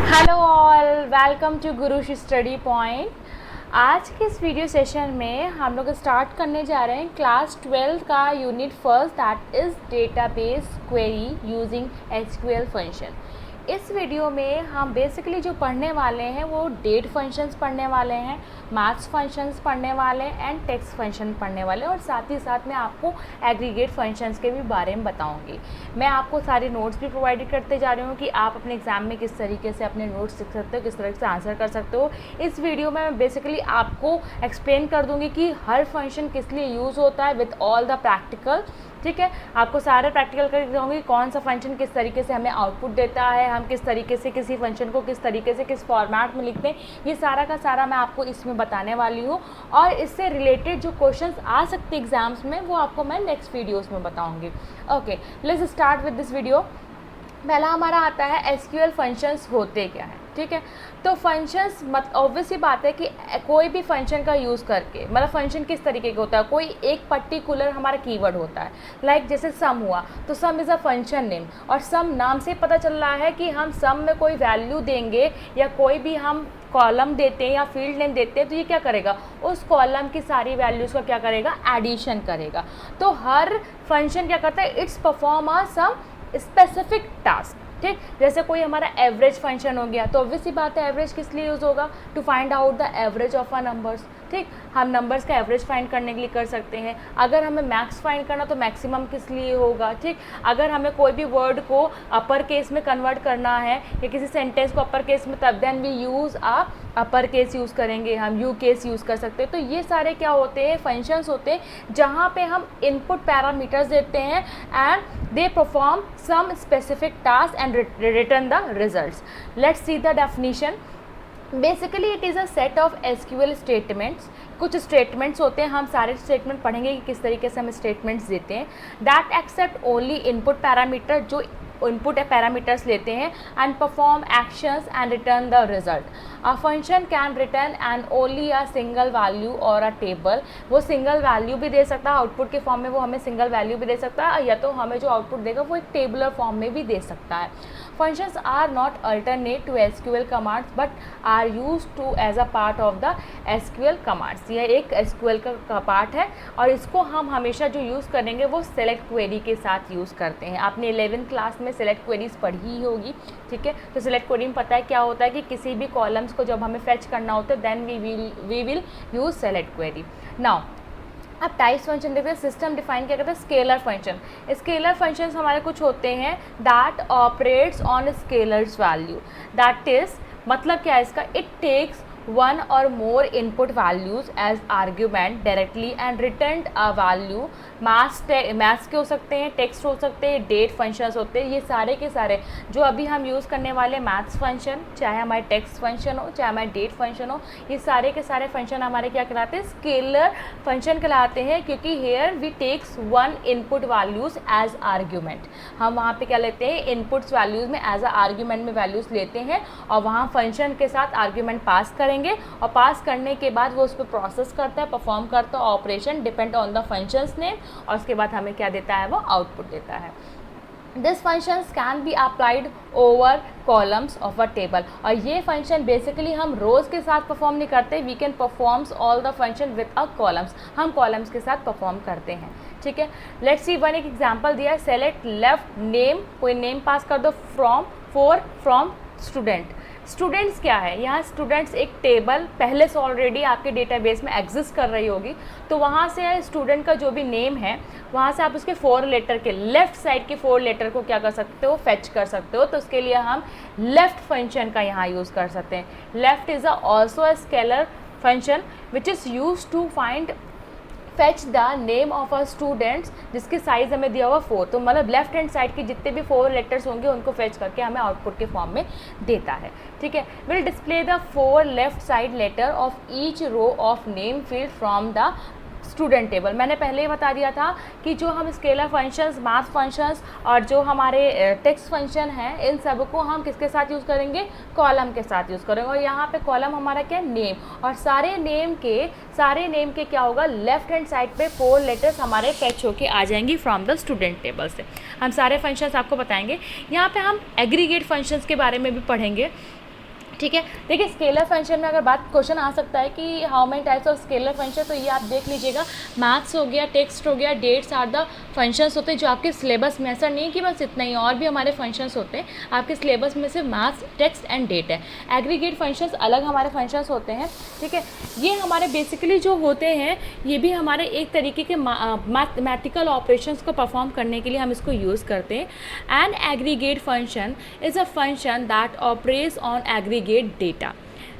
Hello all, welcome to Guru's study point. आज के इस वीडियो सेशन में हम लोग स्टार्ट करने जा रहे हैं क्लास 12 का unit first, that is database query using SQL function. इस वीडियो में हम बेसिकली जो पढ़ने वाले हैं वो डेट फंक्शंस पढ़ने वाले हैं, मैथ्स फंक्शंस पढ़ने वाले हैं एंड टेक्स्ट फंक्शन पढ़ने वाले हैं, और साथ ही साथ मैं आपको एग्रीगेट फंक्शंस के भी बारे में बताऊंगी। मैं आपको सारे नोट्स भी प्रोवाइड करते जा रही हूँ कि आप अपने एग्जाम में किस तरीके से अपने नोट्स लिख सकते हो, किस तरह से आंसर कर सकते हो। इस वीडियो में मैं बेसिकली आपको एक्सप्लेन कर दूँगी कि हर फंक्शन किस लिए यूज़ होता है विथ ऑल द प्रैक्टिकल। ठीक है, आपको सारे प्रैक्टिकल करके दूँगी कौन सा फंक्शन किस तरीके से हमें आउटपुट देता है, हम किस तरीके से किसी फंक्शन को किस तरीके से किस फॉर्मेट में लिखते हैं, ये सारा का सारा मैं आपको इसमें बताने वाली हूँ। और इससे रिलेटेड जो क्वेश्चंस आ सकते हैं एग्जाम्स में वो आपको मैं नेक्स्ट वीडियोस में बताऊँगी। Okay, let's start with this video. पहला हमारा आता है एसक्यूएल फंक्शंस होते क्या हैं। ठीक है, तो फंक्शंस ऑब्वियस ही बात है कि कोई भी फंक्शन का यूज़ करके, मतलब फंक्शन किस तरीके का होता है, कोई एक पर्टिकुलर हमारा कीवर्ड होता है। लाइक जैसे सम हुआ तो सम इज़ अ फंक्शन नेम, और सम नाम से पता चल रहा है कि हम सम में कोई वैल्यू देंगे या कोई भी हम कॉलम देते हैं या फील्ड नेम देते हैं तो ये क्या करेगा, उस कॉलम की सारी वैल्यूज़ का क्या करेगा, एडिशन करेगा। तो हर फंक्शन क्या करता है, it's perform a some specific task. ठीक, जैसे कोई हमारा एवरेज फंक्शन हो गया तो ऑब्वियस सी बात है एवरेज किस लिए यूज़ होगा, to find out the average of a numbers. ठीक, हम नंबर्स का एवरेज फाइंड करने के लिए कर सकते हैं। अगर हमें मैक्स फाइंड करना तो मैक्सिमम किस लिए होगा। ठीक, अगर हमें कोई भी वर्ड को अपर केस में कन्वर्ट करना है या किसी सेंटेंस को अपर केस में, तब then we use a upper case use करेंगे, हम यू केस यूज़ कर सकते हैं। तो ये सारे क्या होते हैं, फंक्शंस होते हैं जहाँ पे हम इनपुट पैरामीटर्स देते हैं and they perform some specific task and return the results. Let's see the definition. Basically it is a set of SQL statements. कुछ स्टेटमेंट्स होते हैं, हम सारे स्टेटमेंट पढ़ेंगे कि किस तरीके से हम स्टेटमेंट्स देते हैं। That accept only input parameter, जो इनपुट पैरामीटर्स लेते हैं, and perform actions and return the result. A function can return and only a single value और अ टेबल। वो सिंगल वैल्यू भी दे सकता है, आउटपुट के फॉर्म में वो हमें सिंगल वैल्यू भी दे सकता है, या तो हमें जो आउटपुट देगा वो एक टेबुलर फॉर्म में भी दे सकता है। Functions are not alternate to SQL commands but are use to as a part of the SQL commands. यह एक एसक्यूएल का पार्ट है और इसको हम हमेशा जो यूज़ करेंगे वो सेलेक्ट क्वेरी के साथ यूज़ करते हैं। आपने 11th क्लास में सेलेक्ट क्वेरीज पढ़ी ही होगी। ठीक है, तो सेलेक्ट क्वेरी में पता है क्या होता है कि किसी भी कॉलम्स को जब हमें फेच करना होता है then we will use select query. Now अब टाइप्स फंक्शन देखते हैं। सिस्टम डिफाइन क्या करता है, स्केलर फंक्शन। स्केलर फंक्शंस हमारे कुछ होते हैं that operates on scalars value. That is मतलब क्या है इसका, it takes one or more input values as argument directly and returned a value। Maths के हो सकते हैं, टेक्स्ट हो सकते हैं, डेट फंक्शंस होते हैं। ये सारे के सारे जो अभी हम यूज़ करने वाले मैथ्स फंक्शन, चाहे हमारे टेक्स्ट फंक्शन हो चाहे हमारे डेट फंक्शन हो, ये सारे के सारे फंक्शन हमारे क्या कहलाते हैं, स्केलर फंक्शन कहलाते हैं। क्योंकि here we takes one input values as argument. हम वहाँ पे क्या लेते हैं, इनपुट्स वैल्यूज़ में एज अ आर्ग्यूमेंट में वैल्यूज़ लेते हैं और वहाँ फंक्शन के साथ आर्ग्यूमेंट पास करेंगे, और पास करने के बाद वो उस पर प्रोसेस करता है, परफॉर्म करता है operation depend on the functions name, और उसके बाद हमें क्या देता है, वो आउटपुट देता है। This functions can be applied over columns of a table. और ये फंक्शन बेसिकली हम रोज़ के साथ परफॉर्म नहीं करते, we can performs all the function with a columns. हम कॉलम्स के साथ परफॉर्म करते हैं। ठीक है, लेट्स सी वन। एक एग्जाम्पल दिया है, सेलेक्ट लेफ्ट नेम, कोई नेम पास कर दो, फ्रॉम स्टूडेंट। स्टूडेंट्स क्या है, यहाँ स्टूडेंट्स एक टेबल पहले से ऑलरेडी आपके डेटाबेस में एग्जिस्ट कर रही होगी, तो वहाँ से स्टूडेंट का जो भी नेम है वहाँ से आप उसके 4 लेटर के लेफ़्ट साइड के 4 लेटर को क्या कर सकते हो, फेच कर सकते हो। तो उसके लिए हम लेफ़्ट फंक्शन का यहाँ यूज़ कर सकते हैं। Left is also a scalar function which is use to find fetch the name of a students, जिसकी साइज़ हमें दिया हुआ 4। तो मतलब लेफ्ट हैंड साइड के जितने भी 4 लेटर्स होंगे उनको फेच करके हमें आउटपुट के फॉर्म में देता है। ठीक है, will display the 4 left side letter of each row of name field from the student table. मैंने पहले ही बता दिया था कि जो हम स्केलर फंक्शंस, मैथ फंक्शंस और जो हमारे टेक्स्ट फंक्शन हैं, इन सब को हम किसके साथ यूज़ करेंगे, कॉलम के साथ यूज़ करेंगे। और यहाँ पे कॉलम हमारा क्या, नेम, और सारे नेम के क्या होगा, लेफ्ट हैंड साइड पे 4 लेटर्स हमारे फेच होके आ जाएंगी फ्रॉम द स्टूडेंट टेबल से। हम सारे फंक्शंस आपको बताएंगे। यहाँ पे हम एग्रीगेट फंक्शंस के बारे में भी पढ़ेंगे। ठीक है। देखिए स्केलर फंक्शन में अगर बात क्वेश्चन आ सकता है कि how many types of scalar function, तो ये आप देख लीजिएगा, मैथ्स हो गया, टेक्स्ट हो गया, डेट्स आर द फंक्शंस होते हैं जो आपके सिलेबस में, ऐसा नहीं कि बस इतना ही, और भी हमारे फंक्शंस होते हैं आपके सिलेबस में, सिर्फ मैथ्स, टेक्स्ट एंड डेट है। एग्रीगेट फंक्शंस अलग हमारे फंक्शंस होते हैं, ठीक है। ये हमारे बेसिकली जो होते हैं ये भी हमारे एक तरीके के मैथमेटिकल ऑपरेशंस को परफॉर्म करने के लिए हम इसको यूज़ करते हैं। An aggregate function is a function that operates on aggregate data,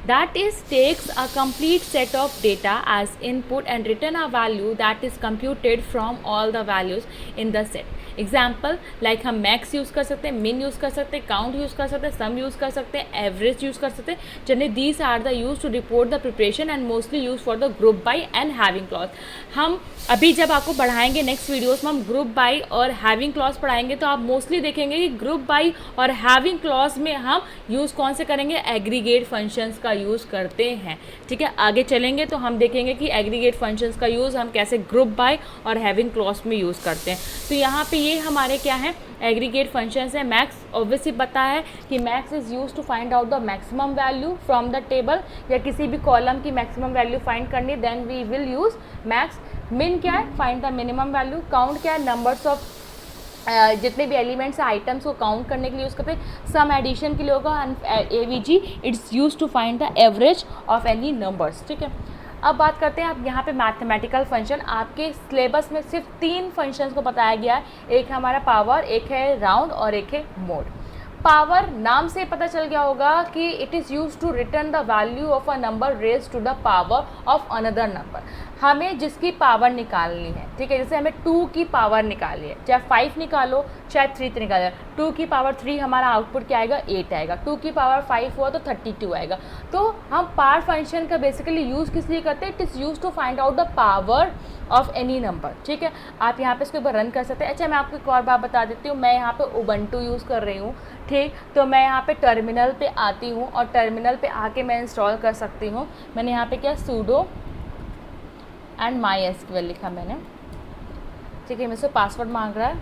that is takes a complete set of data as input and return a value that is computed from all the values in the set. Example like हम max use कर सकते हैं, मिन use कर सकते हैं, count use कर सकते हैं, सम यूज़ कर सकते हैं, एवरेज यूज़ कर सकते हैं। Generally these are the use to report the preparation and mostly use for the group by and having clause. हम अभी जब आपको पढ़ाएंगे नेक्स्ट वीडियोस में हम ग्रुप बाई और हैविंग क्लॉज पढ़ाएंगे, तो आप मोस्टली देखेंगे कि ग्रुप बाई और हैविंग क्लॉज में हम यूज़ कौन से करेंगे, एग्रीगेट फंक्शंस का यूज़ करते हैं, ठीक है। आगे चलेंगे तो हम देखेंगे कि एग्रीगेट फंक्शंस का यूज़ हम कैसे ग्रुप बाई और हैविंग क्लॉज में यूज़ करते हैं। तो यहाँ पे ये हमारे क्या है, एग्रीगेट फंक्शंस है। मैक्स ऑब्वियसली पता है कि max is use to find out the maximum value from the table, या किसी भी कॉलम की मैक्सिमम वैल्यू फाइंड करनी, then we will use max. Min क्या है, find the minimum value. Count क्या है, नंबर्स ऑफ जितने भी एलिमेंट्स आइटम्स को काउंट करने के लिए यूज़ करते हैं। सम एडिशन के लिए होगा। AVG it's use to find the average of any numbers, ठीक है। अब बात करते हैं आप यहाँ पे मैथमेटिकल फंक्शन। आपके सिलेबस में सिर्फ 3 फंक्शंस को बताया गया है, एक है हमारा पावर, एक है राउंड और एक है मोड। पावर नाम से पता चल गया होगा कि it is use to return the value of a number raise to the power of another number. हमें जिसकी पावर निकालनी है, ठीक है, जैसे हमें 2 की पावर निकालनी है, चाहे 5 निकालो चाहे 3 निकालो। 2 की पावर 3 हमारा आउटपुट क्या आएगा, 8 आएगा। 2 की पावर 5 हुआ तो 32 आएगा। तो हम पावर फंक्शन का बेसिकली यूज़ किस लिए करते हैं, it is use to find out the power of any number, ठीक है। आप यहाँ पे इसको एक बार रन कर सकते हैं। अच्छा मैं आपको एक और बात बता देती हूँ, मैं यहाँ पे उबंटू यूज़ कर रही हूँ, ठीक। तो मैं यहाँ पे टर्मिनल पे आती हूँ और टर्मिनल पे आके मैं इंस्टॉल कर सकती हूँ। मैंने यहाँ पे क्या, सूडो एंड माई एसक्यूएल लिखा मैंने, ठीक है। मुझसे पासवर्ड मांग रहा है,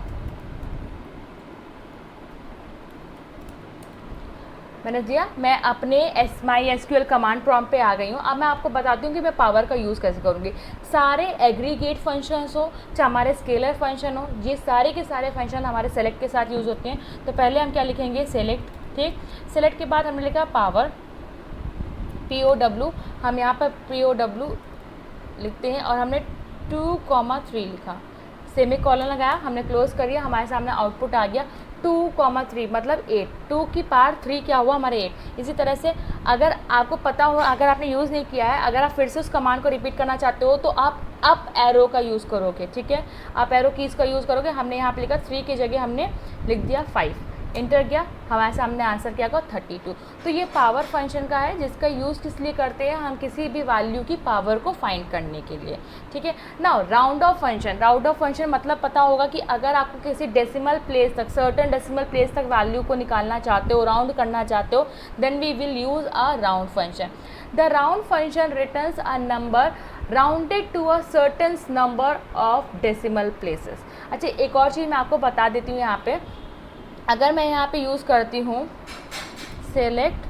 मैंने दिया। मैं अपने माई एसक्यूएल कमांड प्रॉम्प्ट पे आ गई हूँ। अब मैं आपको बताती हूँ कि मैं पावर का यूज़ कैसे करूँगी। सारे एग्रीगेट फंक्शंस हो चाहे हमारे स्केलर फंक्शन हो, ये सारे के सारे फंक्शन हमारे सेलेक्ट के साथ यूज़ होते हैं। तो पहले हम क्या लिखेंगे, सेलेक्ट, ठीक। सेलेक्ट के बाद हमने लिखा पावर, POW, हम यहाँ पर POW लिखते हैं और हमने 2,3 लिखा, सेमी कॉलन लगाया, हमने क्लोज करिए, हमारे सामने आउटपुट आ गया 2,3 मतलब 8। 2 की पावर 3 क्या हुआ, हमारे 8। इसी तरह से अगर आपको पता हो, अगर आपने यूज़ नहीं किया है, अगर आप फिर से उस कमांड को रिपीट करना चाहते हो तो आप अप एरो का यूज़ करोगे, ठीक है। अप एरो कीज़ का यूज़ करोगे। हमने यहाँ पे लिखा 3 की जगह हमने लिख दिया 5, इंटर किया, हमारे सामने आंसर क्या होगा 32। तो ये पावर फंक्शन का है, जिसका यूज़ किस लिए करते हैं, हम किसी भी वैल्यू की पावर को फाइंड करने के लिए, ठीक है। Now round off function. Round off function मतलब पता होगा कि अगर आपको किसी डेसिमल प्लेस तक, सर्टेन डेसिमल प्लेस तक वैल्यू को निकालना चाहते हो, राउंड करना चाहते हो, then we will use a round function. The round function returns a number rounded to a certain number of decimal places. अच्छा एक और चीज़ मैं आपको बता देती हूँ यहाँ पे, अगर मैं यहाँ पे यूज़ करती हूँ सेलेक्ट,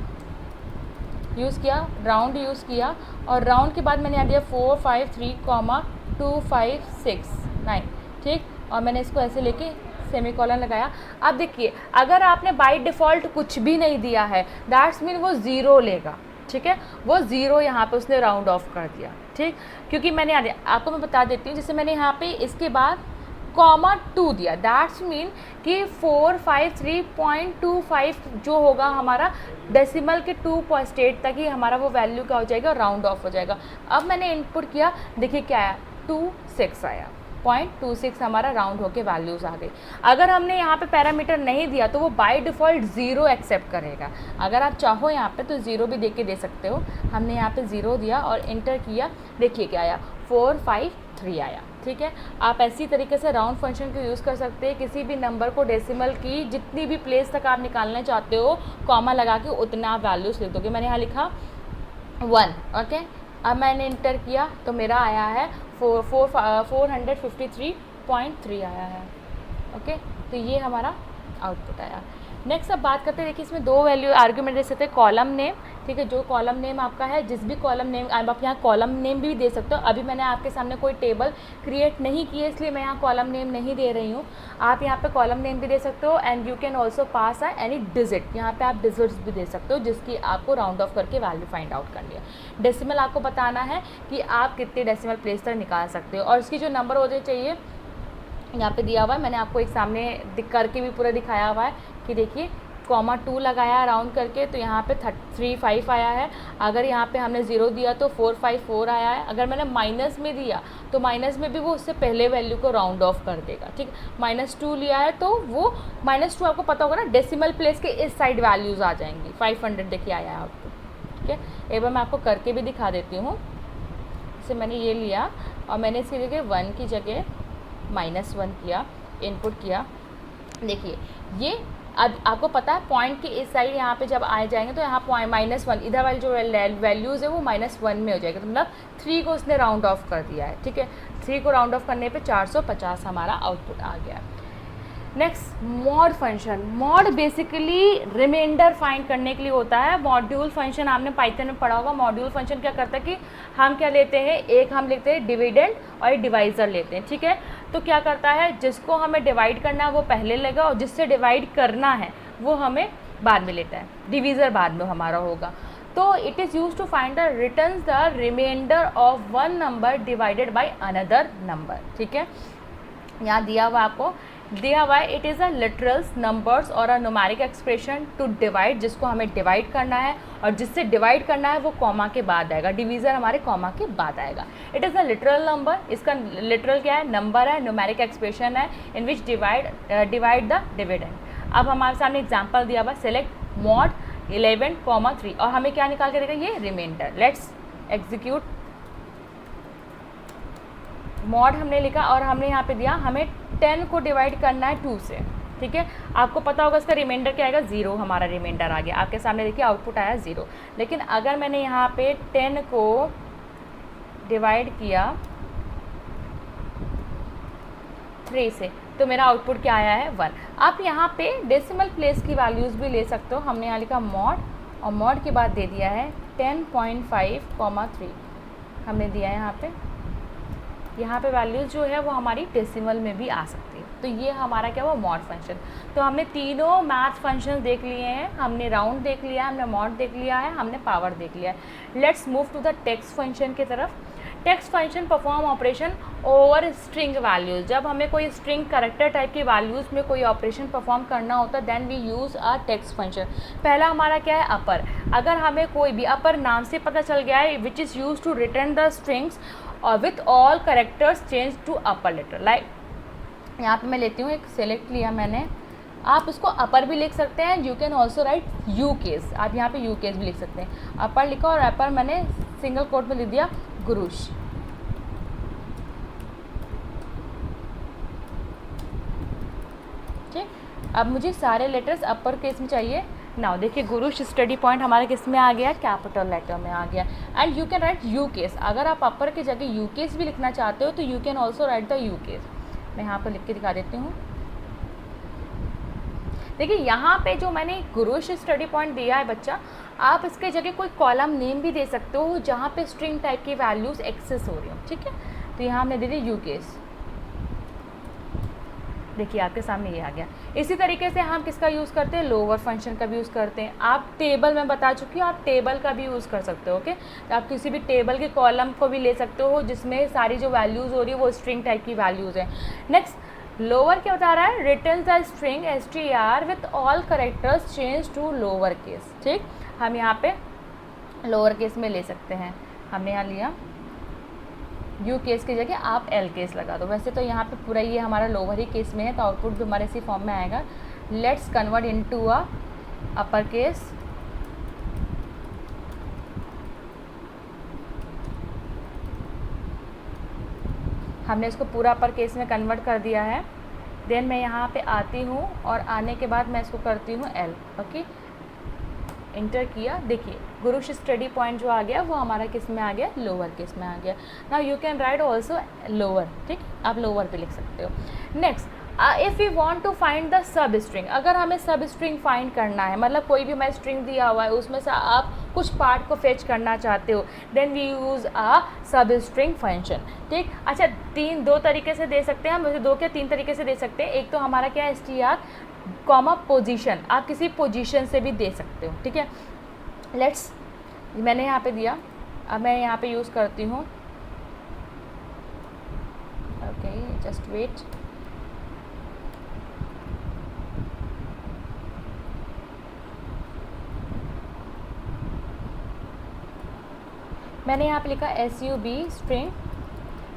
यूज़ किया, राउंड यूज़ किया, और राउंड के बाद मैंने यहाँ दिया 4, 5, 3, 2, 5, 6, 9, ठीक। और मैंने इसको ऐसे लेके सेमीकोलन लगाया। अब देखिए अगर आपने बाय डिफ़ॉल्ट कुछ भी नहीं दिया है, दैट्स मीन वो 0 लेगा, ठीक है। वो 0 यहाँ पे उसने राउंड ऑफ कर दिया, ठीक। क्योंकि मैंने आपको मैं बता देती हूँ, जैसे मैंने यहाँ पे इसके बाद (2) दिया, दैट्स मीन कि 453.25 जो होगा हमारा डेसिमल के 2 स्टेट तक ही हमारा वो वैल्यू क्या हो जाएगा, राउंड ऑफ हो जाएगा। अब मैंने इनपुट किया, देखिए क्या आया, 26 आया, 0.26 हमारा राउंड होके वैल्यूज़ आ गई। अगर हमने यहाँ पे पैरामीटर नहीं दिया तो वो बाय डिफ़ॉल्ट 0 एक्सेप्ट करेगा। अगर आप चाहो यहाँ पे तो 0 भी दे के दे सकते हो। हमने यहाँ पे 0 दिया और इंटर किया, देखिए क्या आया, 453 आया, ठीक है। आप ऐसी तरीके से राउंड फंक्शन को यूज़ कर सकते हैं। किसी भी नंबर को डेसिमल की जितनी भी प्लेस तक आप निकालना चाहते हो, कॉमा लगा के उतना आप वैल्यूज़ लिख दोगे। मैंने यहाँ लिखा 1, ओके। अब मैंने इंटर किया तो मेरा आया है 453.3 आया है, ओके। तो ये हमारा आउटपुट आया। नेक्स्ट अब बात करते हैं, देखिए इसमें 2 वैल्यू आर्ग्यूमेंट दे सकते हैं, कॉलम नेम, ठीक है। जो कॉलम नेम आपका है, जिस भी कॉलम नेम, आप यहाँ कॉलम नेम भी दे सकते हो। अभी मैंने आपके सामने कोई टेबल क्रिएट नहीं की है, इसलिए मैं यहाँ कॉलम नेम नहीं दे रही हूँ। आप यहाँ पे कॉलम नेम भी दे सकते हो and you can also pass any digit. यहाँ पे आप डिजिट्स भी दे सकते हो जिसकी आपको राउंड ऑफ करके वैल्यू फाइंड आउट करनी है। डेसिमल आपको बताना है कि आप कितने डेसिमल प्लेस तक निकाल सकते हो, और इसकी जो नंबर होने चाहिए यहाँ पे दिया हुआ है। मैंने आपको एक सामने करके भी पूरा दिखाया हुआ है कि देखिए (2 लगाया राउंड करके, तो यहाँ पे 35 आया है। अगर यहाँ पे हमने 0 दिया तो 454 आया है। अगर मैंने माइनस में दिया तो माइनस में भी वो उससे पहले वैल्यू को राउंड ऑफ कर देगा, ठीक है। -2 लिया है तो वो -2 आपको पता होगा ना, डेसिमल प्लेस के इस साइड वैल्यूज़ आ जाएंगी। 500 देखिए आया है आपको, ठीक है। एक बार मैं आपको करके भी दिखा देती हूँ। जैसे मैंने ये लिया और मैंने इसकी जगह 1 की जगह -1 किया, इनपुट किया। देखिए ये अब आपको पता है पॉइंट की इस साइड यहाँ पे जब आए जाएंगे तो यहाँ -1, इधर वाली जो वैल्यूज़ है वो -1 में हो जाएगा, तो मतलब 3 को उसने राउंड ऑफ कर दिया है, ठीक है। 3 को राउंड ऑफ करने पे 450 हमारा आउटपुट आ गया। Next mod function. Mod basically remainder find करने के लिए होता है। मॉड्यूल फंक्शन आपने पाइथन में पढ़ा होगा। मॉड्यूल फंक्शन क्या करता है कि हम क्या लेते हैं, एक हम लेते हैं डिविडेंड और एक डिवाइज़र लेते हैं, ठीक है। तो क्या करता है, जिसको हमें डिवाइड करना है वो पहले लेगा और जिससे डिवाइड करना है वो हमें बाद में लेता है, डिवीज़र बाद में हमारा होगा। तो it is use to find the returns the remainder of one number divided by another number, ठीक है। यहाँ दिया हुआ आपको दिया हुआ है, it is a literals numbers और a numeric expression to divide, जिसको हमें डिवाइड करना है और जिससे डिवाइड करना है वो कॉमा के बाद आएगा, डिवीज़र हमारे कॉमा के बाद आएगा। It is a literal number, इसका लिटरल क्या है, नंबर है, न्यूमेरिक एक्सप्रेशन है इन विच डिवाइड द डिविडेंड। अब हमारे सामने एग्जाम्पल दिया हुआ, सेलेक्ट मॉड 11, 3 और हमें क्या निकाल के देगा, ये रिमाइंडर। Let's execute. मॉड हमने लिखा और हमने यहाँ पे दिया हमें 10 को डिवाइड करना है 2 से, ठीक है। आपको पता होगा इसका रिमाइंडर क्या आएगा, 0 हमारा रिमाइंडर आ गया। आपके सामने देखिए आउटपुट आया 0। लेकिन अगर मैंने यहाँ पे 10 को डिवाइड किया 3 से तो मेरा आउटपुट क्या आया है, 1। आप यहाँ पे डेसिमल प्लेस की वैल्यूज़ भी ले सकते हो। हमने यहाँ लिखा मॉड और मॉड के बाद दे दिया है 10.5, 3 हमने दिया है यहाँ पे। यहाँ पे वैल्यूज़ जो है वो हमारी डेसिमल में भी आ सकती है। तो ये हमारा क्या हुआ, मॉड फंक्शन। तो हमने तीनों मैथ फंक्शन देख लिए हैं, हमने राउंड देख लिया है, हमने मॉड देख लिया है, हमने पावर देख लिया है। Let's move to the text function की तरफ। Text function perform operation over string values. जब हमें कोई स्ट्रिंग कैरेक्टर टाइप की वैल्यूज़ में कोई ऑपरेशन परफॉर्म करना होता है then we use a text function. पहला हमारा क्या है, अपर। अगर हमें कोई भी अपर नाम से पता चल गया है which is use to return the strings और with all characters change to upper letter. Like यहाँ पे मैं लेती हूँ, एक सेलेक्ट लिया मैंने, आप इसको अपर भी लिख सकते हैं। You can also right you case, आप यहाँ पे यू केस भी लिख सकते हैं। अपर लिखा और अपर मैंने सिंगल कोट में लिख दिया गुरुश, ठीक। अब मुझे सारे लेटर्स अपर केस में चाहिए। नाउ देखिए गुरुश स्टडी पॉइंट हमारे किस में आ गया, कैपिटल लेटर में आ गया। And you can right you case. अगर आप अपर की जगह यू केस भी लिखना चाहते हो तो you can also right the you case. मैं यहाँ पर लिख के दिखा देती हूँ। देखिए यहाँ पे जो मैंने गुरुश स्टडी पॉइंट दिया है बच्चा, आप इसके जगह कोई कॉलम नेम भी दे सकते हो जहाँ पे स्ट्रिंग टाइप की वैल्यूज़ एक्सेस हो रही हो, ठीक है। तो यहाँ हमने दे दी यू केस। देखिए आपके सामने ये आ गया। इसी तरीके से हम किसका यूज़ करते हैं, लोअर फंक्शन का भी यूज़ करते हैं। आप टेबल में बता चुकी हूँ, आप टेबल का भी यूज़ कर सकते हो, ओके। तो आप किसी भी टेबल के कॉलम को भी ले सकते हो जिसमें सारी जो वैल्यूज़ हो रही है वो स्ट्रिंग टाइप की वैल्यूज़ हैं। नेक्स्ट लोअर क्या बता रहा है, return the string str with all characters change to lower case, ठीक। हम यहाँ पे लोअर केस में ले सकते हैं। हमने यहाँ लिया यू केस की जगह आप एल केस लगा दो। वैसे तो यहाँ पे पूरा ये हमारा लोअर ही केस में है तो आउटपुट भी हमारे इसी फॉर्म में आएगा। Let's convert into a upper case. हमने इसको पूरा अपर केस में कन्वर्ट कर दिया है। देन मैं यहाँ पे आती हूँ और आने के बाद मैं इसको करती हूँ एल, ओके। इंटर किया, देखिए गुरुश स्टडी पॉइंट जो आ गया वो हमारा किस में आ गया, लोअर केस में आ गया। Now you can write also lower, ठीक, आप लोअर पे लिख सकते हो। Next if you want to find the substring, अगर हमें सब स्ट्रिंग फाइंड करना है, मतलब कोई भी मैं स्ट्रिंग दिया हुआ है उसमें से आप कुछ पार्ट को फेच करना चाहते हो, देन वी यूज़ अ सब स्ट्रिंग फंक्शन। ठीक, अच्छा दो तरीके से दे सकते हैं हम, वैसे 2 के 3 तरीके से दे सकते हैं। एक तो हमारा क्या है str कॉमा पोजीशन, आप किसी पोजीशन से भी दे सकते हो। ठीक है, लेट्स मैंने यहाँ पे दिया, अब मैं यहाँ पे यूज़ करती हूँ, ओके जस्ट वेट, मैंने यहाँ पे लिखा sub स्ट्रिंग,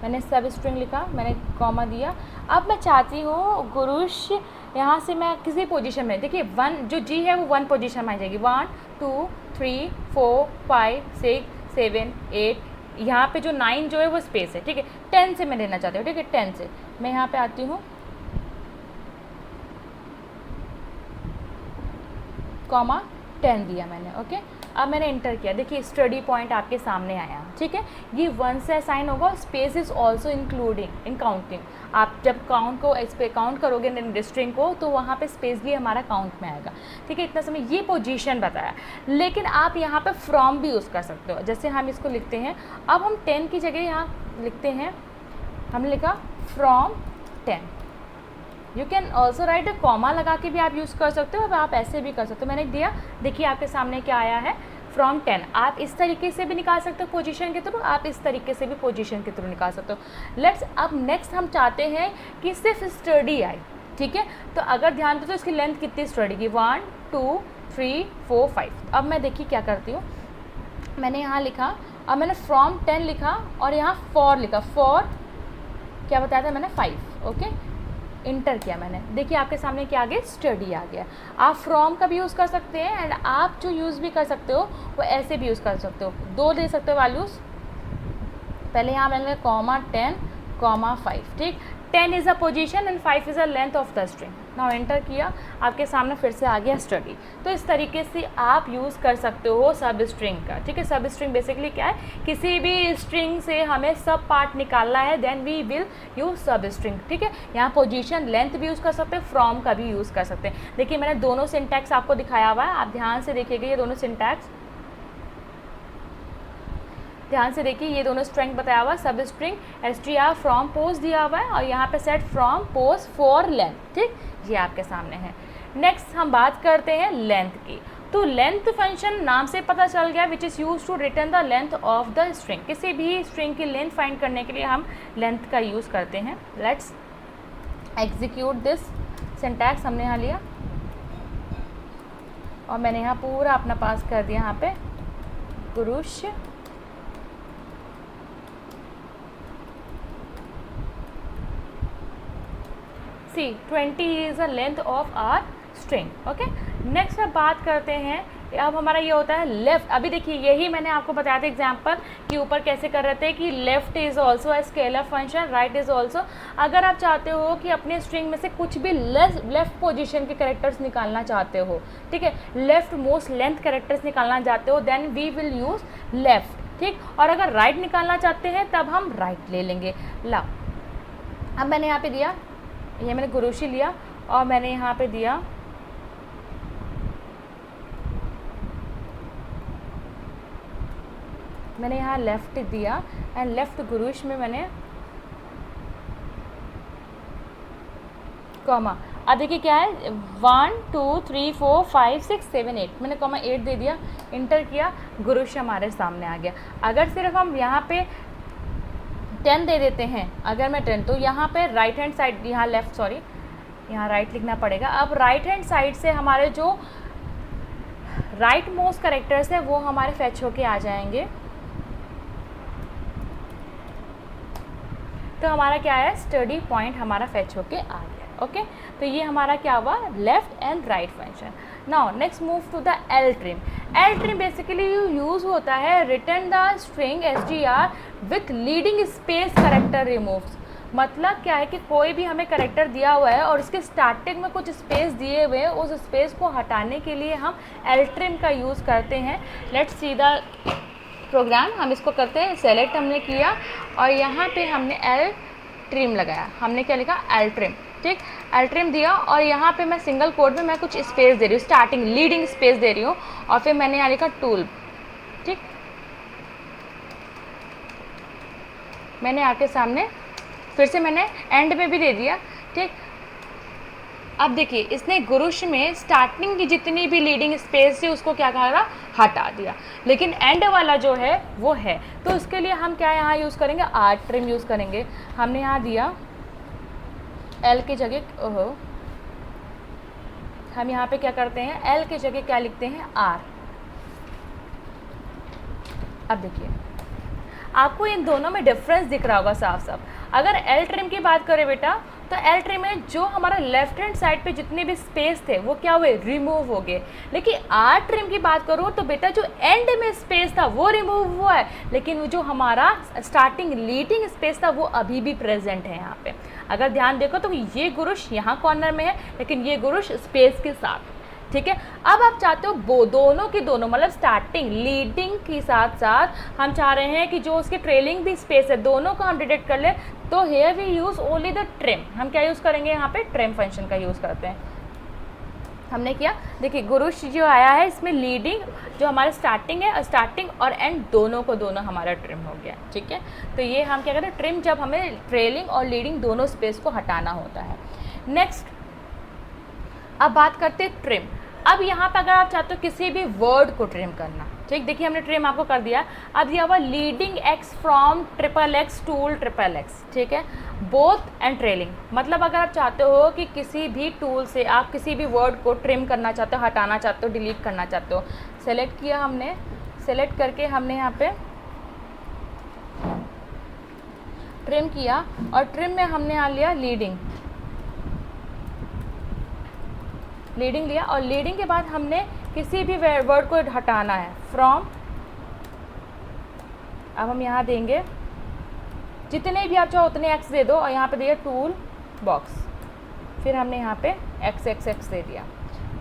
मैंने सब स्ट्रिंग लिखा, मैंने कॉमा दिया। अब मैं चाहती हूँ गुरुश यहाँ से मैं किसी पोजीशन में, देखिए 1 जो जी है वो 1 पोजीशन में आ जाएगी, 1 2 3 4 5 6 7 8, यहाँ पे जो 9 जो है वो स्पेस है। ठीक है, 10 से मैं लेना चाहती हूँ। ठीक है, 10 से मैं यहाँ पे आती हूँ, कॉमा 10 दिया मैंने। ओके, अब मैंने इंटर किया, देखिए स्टडी पॉइंट आपके सामने आया। ठीक है, ये 1 से असाइन होगा, space is also including in counting. आप जब काउंट को इस पे काउंट करोगे स्ट्रिंग को, तो वहाँ पे स्पेस भी हमारा काउंट में आएगा। ठीक है, इतना समय ये पोजीशन बताया, लेकिन आप यहाँ पे फ्रॉम भी यूज़ कर सकते हो। जैसे हम इसको लिखते हैं, अब हम 10 की जगह यहाँ लिखते हैं, हमने लिखा from 10। You can also right a comma लगा के भी आप यूज़ कर सकते हो, अब आप ऐसे भी कर सकते हो। मैंने दिया, देखिए आपके सामने क्या आया है, फ्रॉम 10। आप इस तरीके से भी निकाल सकते हो पोजीशन के थ्रू, आप इस तरीके से भी पोजीशन के थ्रू निकाल सकते हो। लेट्स अब नेक्स्ट हम चाहते हैं कि सिर्फ स्टडी आए। ठीक है, तो अगर ध्यान दो तो इसकी लेंथ कितनी स्टडी की, 1 2 3 4 5। अब मैं देखिए क्या करती हूँ, मैंने यहाँ लिखा, अब मैंने फ्रॉम 10 लिखा और यहाँ फॉर लिखा, फॉर क्या बताया था मैंने 5। ओके, इंटर किया मैंने, देखिए आपके सामने क्या आ गया, स्टडी आ गया। आप फ्रॉम का भी यूज़ कर सकते हैं, एंड आप जो यूज़ भी कर सकते हो वो ऐसे भी यूज़ कर सकते हो, 2 दे सकते हो वैल्यूज़। पहले यहाँ मैंने कॉमा 10 कॉमा 5। ठीक, 10 is a position and 5 is a length of the string. Now enter किया, आपके सामने फिर से आ गया स्टडी। तो इस तरीके से आप यूज़ कर सकते हो सब स्ट्रिंग का। ठीक है, सब स्ट्रिंग बेसिकली क्या है, किसी भी स्ट्रिंग से हमें सब पार्ट निकालना है, then we will use substring. ठीक है, यहाँ पोजीशन लेंथ भी यूज़ कर सकते हैं, फ्रॉम का भी यूज़ कर सकते हैं। देखिए मैंने दोनों सिंटैक्स आपको दिखाया हुआ है, आप ध्यान से देखिएगा, ये दोनों सिंटैक्स ध्यान से देखिए, ये दोनों स्ट्रिंग बताया हुआ है, सब स्ट्रिंग str फ्रॉम पोस्ट दिया हुआ है, और यहाँ पे set from post for length. ठीक, ये आपके सामने है। नेक्स्ट हम बात करते हैं लेंथ की। तो लेंथ फंक्शन नाम से पता चल गया, which is use to return the length of the string. किसी भी स्ट्रिंग की लेंथ फाइंड करने के लिए हम लेंथ का यूज़ करते हैं। लेट्स एग्जीक्यूट दिस सिंटैक्स, हमने यहाँ लिया और मैंने यहाँ पूरा अपना पास कर दिया, यहाँ पे गुरुश सी 20 is the length of our string. Okay, next अब बात करते हैं, अब हमारा ये होता है लेफ़्ट। अभी देखिए यही मैंने आपको बताया था एग्जांपल कि ऊपर कैसे कर रहे थे कि left is also a scalar function, right is also. अगर आप चाहते हो कि अपने स्ट्रिंग में से कुछ भी लेफ़्ट पोजीशन के कैरेक्टर्स निकालना चाहते हो, ठीक है, लेफ़्ट मोस्ट लेंथ कैरेक्टर्स निकालना चाहते हो, then we will use left. ठीक, और अगर राइट निकालना चाहते हैं तब हम राइट ले लेंगे। ला, अब मैंने यहाँ पे दिया, ये मैंने गुरुशी लिया और मैंने यहाँ पे दिया मैंने यहाँ लेफ़्ट दिया, एंड लेफ़्ट गुरुश में मैंने कॉमा। अब देखिए क्या है, 1 2 3 4 5 6 7 8, मैंने कॉमा 8 दे दिया, इंटर किया, गुरुश हमारे सामने आ गया। अगर सिर्फ हम यहाँ पे 10 दे देते हैं, अगर मैं 10, तो यहाँ पे राइट हैंड साइड, यहाँ लेफ़्ट सॉरी, यहाँ राइट लिखना पड़ेगा। अब राइट हैंड साइड से हमारे जो राइट मोस्ट कैरेक्टर्स हैं वो हमारे फैच होके आ जाएंगे। तो हमारा क्या है, स्टडी पॉइंट हमारा फैच होके आ गया। ओके, तो ये हमारा क्या हुआ, left and right function. Now next move to the L trim. L trim basically use होता है return the string str with leading space character removes. मतलब क्या है कि कोई भी हमें करेक्टर दिया हुआ है और उसके स्टार्टिंग में कुछ स्पेस दिए हुए हैं, उस स्पेस को हटाने के लिए हम एल ट्रिम का यूज़ करते हैं। लेट्स सी द प्रोग्राम, हम इसको करते हैं, सेलेक्ट हमने किया और यहाँ पे हमने एल ट्रिम लगाया। हमने क्या लिखा, एल ट्रिम। ठीक, एल ट्रिम दिया और यहाँ पे मैं सिंगल कोड में मैं कुछ स्पेस दे रही हूँ, स्टार्टिंग लीडिंग स्पेस दे रही हूँ, और फिर मैंने यहाँ लिखा टूल। ठीक, मैंने आपके सामने फिर से मैंने एंड में भी दे दिया। ठीक, अब देखिए इसने गुरुश में स्टार्टिंग की जितनी भी लीडिंग स्पेस थी उसको क्या करा, हटा दिया, लेकिन एंड वाला जो है वो है। तो उसके लिए हम क्या यहाँ यूज़ करेंगे, आर ट्रिम यूज़ करेंगे। हमने यहाँ दिया एल की जगह, ओहो, हम यहाँ पे क्या करते हैं, एल की जगह क्या लिखते हैं, आर। अब देखिए आपको इन दोनों में डिफरेंस दिख रहा होगा साफ साफ। अगर एल ट्रिम की बात करें बेटा, तो एल ट्रिम में जो हमारा लेफ्ट हैंड साइड पे जितने भी स्पेस थे वो क्या हुए, रिमूव हो गए। लेकिन आर ट्रिम की बात करो तो बेटा जो एंड में स्पेस था वो रिमूव हुआ है, लेकिन वो जो हमारा स्टार्टिंग लीडिंग स्पेस था वो अभी भी प्रेजेंट है यहाँ पे। अगर ध्यान देखो तो ये गुरुश यहाँ कॉर्नर में है, लेकिन ये गुरुश स्पेस के साथ। ठीक है, अब आप चाहते हो वो दोनों की दोनों, मतलब स्टार्टिंग लीडिंग के साथ साथ हम चाह रहे हैं कि जो उसके ट्रेलिंग भी स्पेस है दोनों को हम डिटेक्ट कर ले। तो here we use only the trim. हम क्या यूज़ करेंगे, यहाँ पे ट्रिम फंक्शन का यूज़ करते हैं। हमने किया, देखिए गुरुश जो आया है इसमें लीडिंग जो हमारा स्टार्टिंग है, स्टार्टिंग और एंड दोनों को दोनों हमारा ट्रिम हो गया। ठीक है, तो ये हम क्या करते हैं, ट्रिम जब हमें ट्रेलिंग और लीडिंग दोनों स्पेस को हटाना होता है। नेक्स्ट अब बात करते हैं ट्रिम। अब यहाँ पे अगर आप चाहते हो किसी भी वर्ड को ट्रिम करना, ठीक, देखिए हमने ट्रिम आपको कर दिया। अब दिया हुआ leading x from triple x tool triple x, ठीक है, बोथ एंड ट्रेलिंग। मतलब अगर आप चाहते हो कि किसी भी टूल से आप किसी भी वर्ड को ट्रिम करना चाहते हो, हटाना चाहते हो, डिलीट करना चाहते हो, सेलेक्ट किया हमने, सेलेक्ट करके हमने यहाँ पे ट्रिम किया और ट्रिम में हमने यहाँ लिया लीडिंग, लीडिंग लिया और लीडिंग के बाद हमने किसी भी वर्ड को हटाना है फ्रॉम। अब हम यहाँ देंगे जितने भी आप चाहो उतने एक्स दे दो और यहाँ पे दिया टूल बॉक्स, फिर हमने यहाँ पे एक्स एक्स एक्स दे दिया।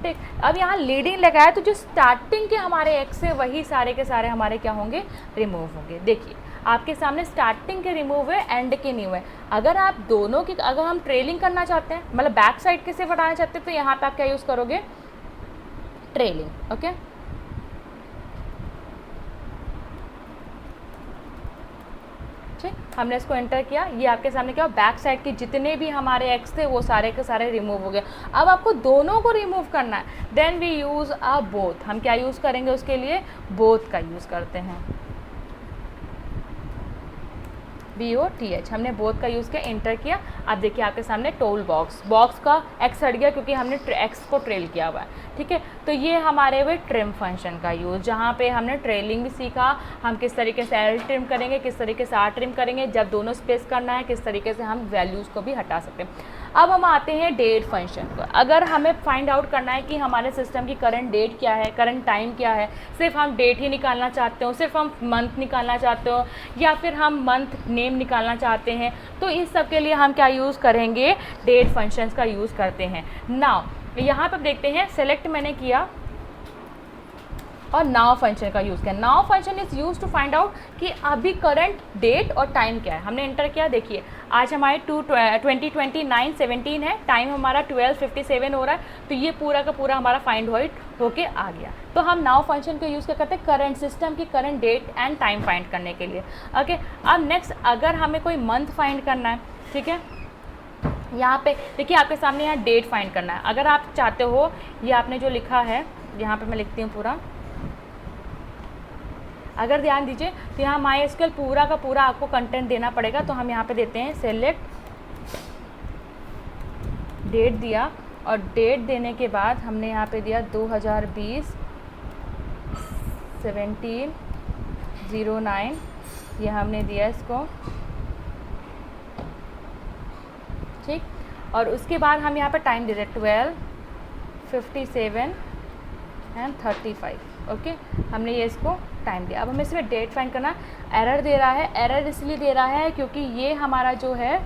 ठीक, अब यहाँ लीडिंग लगाया तो जो स्टार्टिंग के हमारे एक्स है वही सारे के सारे हमारे क्या होंगे, रिमूव होंगे। देखिए आपके सामने स्टार्टिंग के रिमूव है, एंड के न्यू है। अगर आप दोनों की, अगर हम ट्रेलिंग करना चाहते हैं, मतलब बैक साइड के सिर्फ हटाना चाहते हैं, तो यहाँ पे आप क्या यूज़ करोगे, ट्रेलिंग। ओके, ठीक, हमने इसको एंटर किया, ये आपके सामने क्या, बैक साइड के जितने भी हमारे एक्स थे वो सारे के सारे रिमूव हो गए। अब आपको दोनों को रिमूव करना है, then we use a both. हम क्या यूज़ करेंगे उसके लिए, बोथ का यूज़ करते हैं, BOTH। हमने बोथ का यूज़ किया, एंटर किया। अब देखिए आपके सामने टोल बॉक्स, बॉक्स का एक्स हट गया क्योंकि हमने एक्स को ट्रेल किया हुआ है। ठीक है, तो ये हमारे हुए ट्रिम फंक्शन का यूज़, जहाँ पे हमने ट्रेलिंग भी सीखा, हम किस तरीके से एल ट्रिम करेंगे, किस तरीके से आर ट्रिम करेंगे, जब दोनों स्पेस करना है, किस तरीके से हम वैल्यूज़ को भी हटा सकते हैं। अब हम आते हैं डेट फंक्शन पर। अगर हमें फाइंड आउट करना है कि हमारे सिस्टम की करंट डेट क्या है, करंट टाइम क्या है, सिर्फ हम डेट ही निकालना चाहते हो, सिर्फ हम मंथ निकालना चाहते हो, या फिर हम मंथ नेम निकालना चाहते हैं, तो इस सब के लिए हम क्या यूज़ करेंगे, डेट फंक्शंस का यूज़ करते हैं। नाउ यहाँ पर देखते हैं, सेलेक्ट मैंने किया और नाउ फंक्शन का यूज़ किया। Now function is use to find out कि अभी करंट डेट और टाइम क्या है। हमने एंटर किया, देखिए आज हमारे 2029/17 है, टाइम हमारा 12:57 हो रहा है, तो ये पूरा का पूरा हमारा फाइंड आउट होके आ गया। तो हम नाउ फंक्शन का यूज़ क्या करते हैं, करंट सिस्टम की current date and time find करने के लिए। ओके, अब नेक्स्ट अगर हमें कोई मंथ फाइंड करना है, ठीक है, यहाँ पे देखिए आपके सामने यहाँ डेट फाइंड करना है। अगर आप चाहते हो, ये आपने जो लिखा है यहाँ पे मैं लिखती हूँ पूरा, अगर ध्यान दीजिए तो यहाँ MySQL पूरा का पूरा आपको कंटेंट देना पड़ेगा। तो हम यहाँ पे देते हैं सेलेक्ट डेट दिया, और डेट देने के बाद हमने यहाँ पे दिया 2020/17/09, ये हमने दिया इसको, ठीक। और उसके बाद हम यहाँ पे टाइम दे रहे 12:57:35। ओके, हमने ये इसको टाइम दिया। अब हमें इसमें डेट फाइंड करना, एरर दे रहा है, एरर इसलिए दे रहा है क्योंकि ये हमारा जो है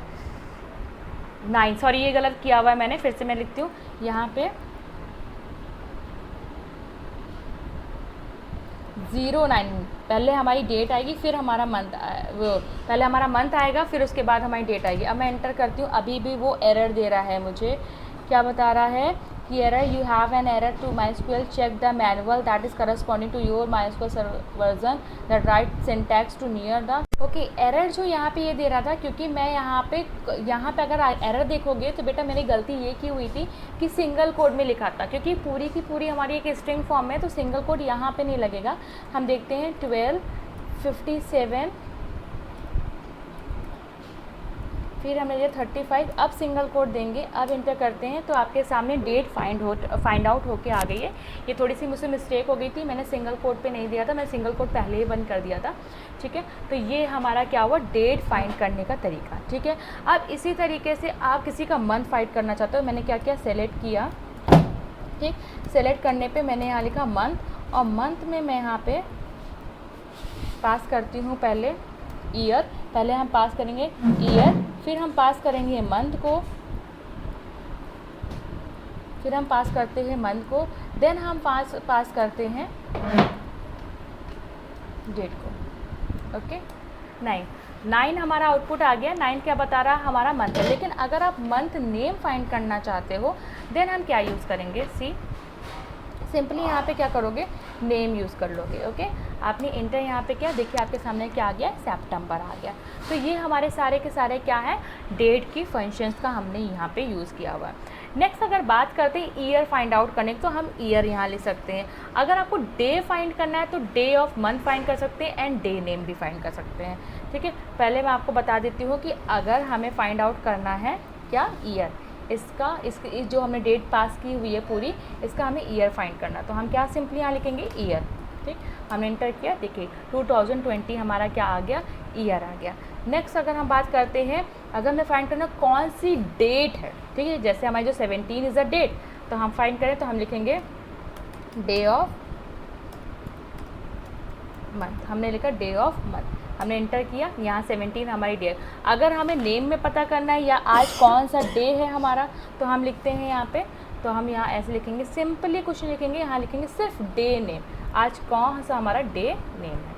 9, सॉरी ये गलत किया हुआ है मैंने, फिर से मैं लिखती हूँ यहाँ पे 09, पहले हमारी डेट आएगी, फिर हमारा मंथ, वो पहले हमारा मंथ आएगा, फिर उसके बाद हमारी डेट आएगी। अब मैं एंटर करती हूँ, अभी भी वो एरर दे रहा है मुझे, क्या बता रहा है कि error you have an error to MySQL, check the manual that is corresponding to your MySQL version that right syntax to near the. Okay, error जो यहाँ पे ये दे रहा था, क्योंकि मैं यहाँ पे अगर एरर देखोगे तो बेटा मेरी गलती ये की हुई थी कि सिंगल कोड में लिखा था, क्योंकि पूरी की पूरी हमारी एक स्ट्रिंग फॉर्म है तो सिंगल कोड यहाँ पे नहीं लगेगा। हम देखते हैं 1257, फिर हमने ये 35, अब सिंगल कोड देंगे, अब इंटर करते हैं तो आपके सामने डेट फाइंड आउट होके आ गई है। ये थोड़ी सी मुझसे मिस्टेक हो गई थी, मैंने सिंगल कोड पे नहीं दिया था, मैं सिंगल कोड पहले ही बंद कर दिया था। ठीक है, तो ये हमारा क्या हुआ, डेट फाइंड करने का तरीका। ठीक है, अब इसी तरीके से आप किसी का मंथ फाइंड करना चाहते हो। मैंने क्या किया, सेलेक्ट किया। ठीक, सेलेक्ट करने पर मैंने यहाँ लिखा मंथ, और मंथ में मैं यहाँ पे पास करती हूँ पहले ईयर, पहले हम पास करेंगे ईयर, फिर हम पास करेंगे मंथ को, फिर हम पास करते हैं मंथ को, देन हम पास करते हैं डेट को। ओके, 9 हमारा आउटपुट आ गया। 9 क्या बता रहा है, हमारा मंथ है। लेकिन अगर आप मंथ नेम फाइंड करना चाहते हो देन हम क्या यूज़ करेंगे, सी सिंपली यहाँ पे क्या करोगे, नेम यूज़ कर लोगे। ओके, आपने इंटर यहाँ पे किया, देखिए आपके सामने क्या आ गया, सितंबर आ गया। तो ये हमारे सारे के सारे क्या है, डेट की फंक्शंस का हमने यहाँ पे यूज़ किया हुआ है। नेक्स्ट अगर बात करते हैं ईयर फाइंड आउट करने की, तो हम ईयर यहाँ ले सकते हैं। अगर आपको डे फाइंड करना है तो डे ऑफ मंथ फाइंड कर सकते हैं एंड डे नेम भी फाइंड कर सकते हैं। ठीक है, पहले मैं आपको बता देती हूँ कि अगर हमें फाइंड आउट करना है क्या, ईयर, इसकी जो हमने डेट पास की हुई है पूरी, इसका हमें ईयर फाइंड करना, तो हम क्या सिंपली यहाँ लिखेंगे ईयर। ठीक, हमने इंटर किया, देखिए 2020 हमारा क्या आ गया, ईयर आ गया। नेक्स्ट अगर हम बात करते हैं, अगर हमें फाइंड करना कौन सी डेट है, ठीक है, जैसे हमारी जो 17 इज़ अ डेट, तो हम फाइंड करें तो हम लिखेंगे डे ऑफ मंथ, हमने लिखा डे ऑफ मंथ, हमने इंटर किया, यहाँ 17 हमारी डे। अगर हमें नेम में पता करना है या आज कौन सा डे है हमारा, तो हम लिखते हैं यहाँ पे, तो हम यहाँ ऐसे लिखेंगे, सिंपली कुछ नहीं लिखेंगे, यहाँ लिखेंगे सिर्फ डे नेम, आज कौन सा हमारा डे नेम है,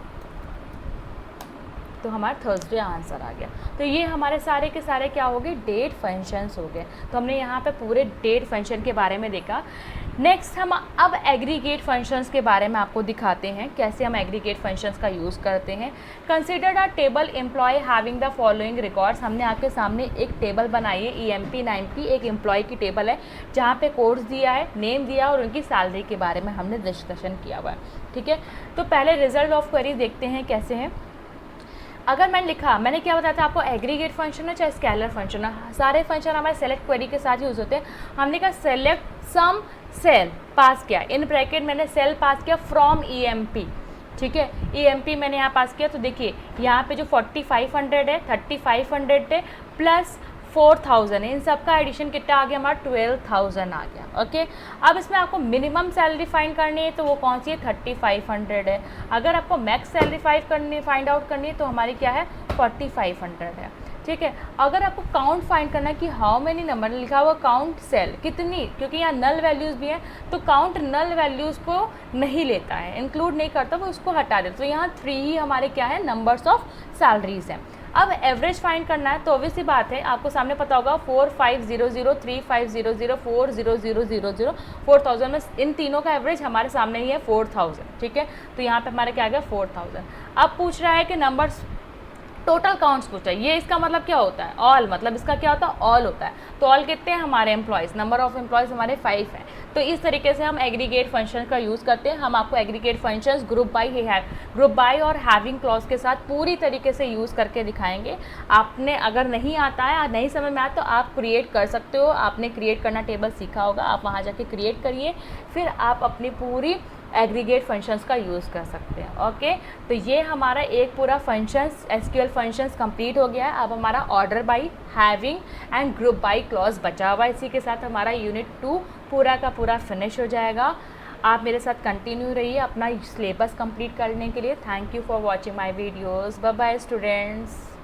तो हमारा थर्सडे आंसर आ गया। तो ये हमारे सारे के सारे क्या हो गए, डेट फंक्शंस हो गए। तो हमने यहाँ पे पूरे डेट फंक्शन के बारे में देखा। नेक्स्ट हम अब एग्रीगेट फंक्शंस के बारे में आपको दिखाते हैं, कैसे हम एग्रीगेट फंक्शंस का यूज़ करते हैं। Consider a table employ having the following records, हमने आपके सामने एक टेबल बनाई है, EMP 9P, एक एम्प्लॉय की टेबल है जहाँ पे कोड्स दिया है, नेम दिया और उनकी सैलरी के बारे में हमने डिस्कशन किया हुआ है। ठीक है, तो पहले रिजल्ट ऑफ क्वेरी देखते हैं कैसे हैं। अगर मैंने लिखा, मैंने क्या बताया था आपको, एग्रीगेट फंक्शन है चाहे स्केलर फंक्शन है, सारे फंक्शन हमारे सेलेक्ट क्वेरी के साथ यूज़ होते हैं। हमने कहा सेलेक्ट सम सेल, पास किया, इन ब्रैकेट मैंने सेल पास किया फ्रॉम EMP। ठीक है, EMP मैंने यहाँ पास किया, तो देखिए यहाँ पे जो 4500 है, 3500 है प्लस 4000 है, इन सब का एडिशन कितना आ गया हमारा, 12000 आ गया। ओके, अब इसमें आपको मिनिमम सैलरी फाइंड करनी है तो वो कौन सी है, 3500 है। अगर आपको मैक्स सैलरी फाइंड आउट करनी है तो हमारी क्या है, 4500 है। ठीक है, अगर आपको काउंट फाइंड करना है कि हाउ मेनी नंबर, लिखा हुआ काउंट सेल, कितनी, क्योंकि यहाँ नल वैल्यूज़ भी हैं तो काउंट नल वैल्यूज़ को नहीं लेता है, इंक्लूड नहीं करता, वो उसको हटा देता। तो यहाँ 3 ही हमारे क्या है, नंबर्स ऑफ सैलरीज हैं। अब एवरेज फाइंड करना है तो ऑब्वियसली बात है, आपको सामने पता होगा 4500, 3500, 40000, 4000 में इन तीनों का एवरेज हमारे सामने ही है 4000। ठीक है, तो यहाँ पे हमारे क्या आ गया 4000। अब पूछ रहा है कि नंबर्स टोटल काउंट्स पूछा है, ये इसका मतलब क्या होता है, ऑल, मतलब इसका क्या होता है, ऑल होता है। तो ऑल कितने हैं हमारे एम्प्लॉयज़, नंबर ऑफ एम्प्लॉयज़ हमारे 5 हैं। तो इस तरीके से हम एग्रीगेट फंक्शन का यूज़ करते हैं। हम आपको एग्रीगेट फंक्शंस ग्रुप बाय और हैविंग क्लॉज के साथ पूरी तरीके से यूज़ करके दिखाएंगे। आपने अगर नहीं आता है, नहीं समझ में आता तो आप क्रिएट कर सकते हो। आपने क्रिएट करना टेबल सीखा होगा, आप वहाँ जाके क्रिएट करिए, फिर आप अपनी पूरी एग्रीगेट फंक्शंस का यूज़ कर सकते हैं। ओके, तो ये हमारा एक पूरा फंक्शंस, SQL फंक्शंस कंप्लीट हो गया है। अब हमारा order by, having and group by clause बचा हुआ है। इसी के साथ हमारा यूनिट 2 पूरा का पूरा फिनिश हो जाएगा। आप मेरे साथ कंटिन्यू रहिए अपना सिलेबस कंप्लीट करने के लिए। Thank you for watching my videos. Bye bye students.